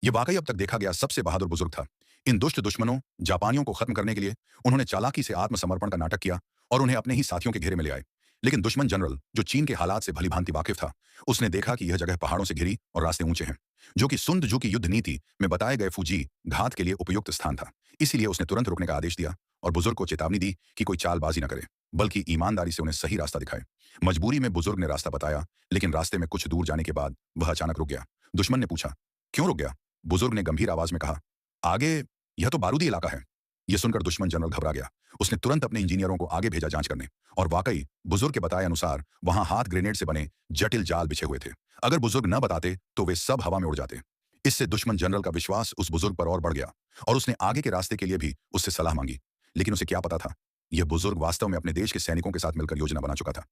ये वाकई अब तक देखा गया सबसे बहादुर बुजुर्ग था। इन दुष्ट दुश्मनों जापानियों को खत्म करने के लिए उन्होंने चालाकी से आत्मसमर्पण का नाटक किया और उन्हें अपने ही साथियों के घेरे में ले आए। लेकिन दुश्मन जनरल, जो चीन के हालात से भलीभांति वाकिफ था, उसने देखा कि यह जगह पहाड़ों से घिरी और रास्ते ऊंचे हैं, जो कि सुंद जू की युद्ध नीति में बताए गए फूजी घात के लिए उपयुक्त स्थान था। इसीलिए उसने तुरंत रुकने का आदेश दिया और बुजुर्ग को चेतावनी दी कि कोई चालबाजी न करे, बल्कि ईमानदारी से उन्हें सही रास्ता दिखाए। मजबूरी में बुजुर्ग ने रास्ता बताया, लेकिन रास्ते में कुछ दूर जाने के बाद वह अचानक रुक गया। दुश्मन ने पूछा, क्यों रुक गया? बुजुर्ग ने गंभीर आवाज में कहा, आगे यह तो बारूदी इलाका है। यह सुनकर दुश्मन जनरल घबरा गया। उसने तुरंत अपने इंजीनियरों को आगे भेजा जांच करने, और वाकई बुजुर्ग के बताए अनुसार वहां हाथ ग्रेनेड से बने जटिल जाल बिछे हुए थे। अगर बुजुर्ग न बताते तो वे सब हवा में उड़ जाते। इससे दुश्मन जनरल का विश्वास उस बुजुर्ग पर और बढ़ गया और उसने आगे के रास्ते के लिए भी उससे सलाह मांगी। लेकिन उसे क्या पता था, यह बुजुर्ग वास्तव में अपने देश के सैनिकों के साथ मिलकर योजना बना चुका था,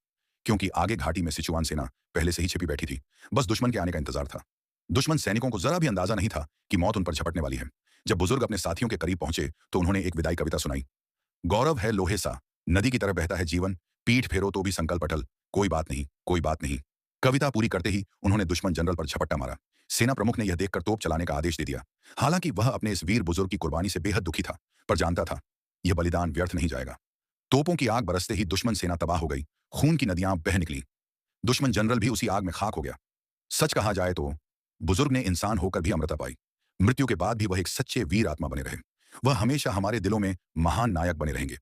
क्योंकि आगे घाटी में सिचुआन सेना पहले से ही छिपी बैठी थी। बस दुश्मन के आने का इंतजार था। दुश्मन सैनिकों को जरा भी अंदाजा नहीं था कि मौत उन पर झपटने वाली है। जब बुजुर्ग अपने साथियों के करीब पहुंचे तो उन्होंने एक विदाई कविता सुनाई। गौरव है लोहे सा, नदी की तरह बहता है जीवन, पीठ फेरो तो भी संकल्प अटल, कोई बात नहीं, कोई बात नहीं। कविता पूरी करते ही उन्होंने दुश्मन जनरल पर झपट्टा मारा। सेना प्रमुख ने यह देखकर तोप चलाने का आदेश दे दिया। हालांकि वह अपने इस वीर बुजुर्ग की कुर्बानी से बेहद दुखी था, पर जानता था यह बलिदान व्यर्थ नहीं जाएगा। तोपों की आग बरसते ही दुश्मन सेना तबाह हो गई। खून की नदियां बह निकली। दुश्मन जनरल भी उसी आग में खाक हो गया। सच कहा जाए तो बुजुर्ग ने इंसान होकर भी अमरता पाई। मृत्यु के बाद भी वह एक सच्चे वीर आत्मा बने रहे। वह हमेशा हमारे दिलों में महान नायक बने रहेंगे।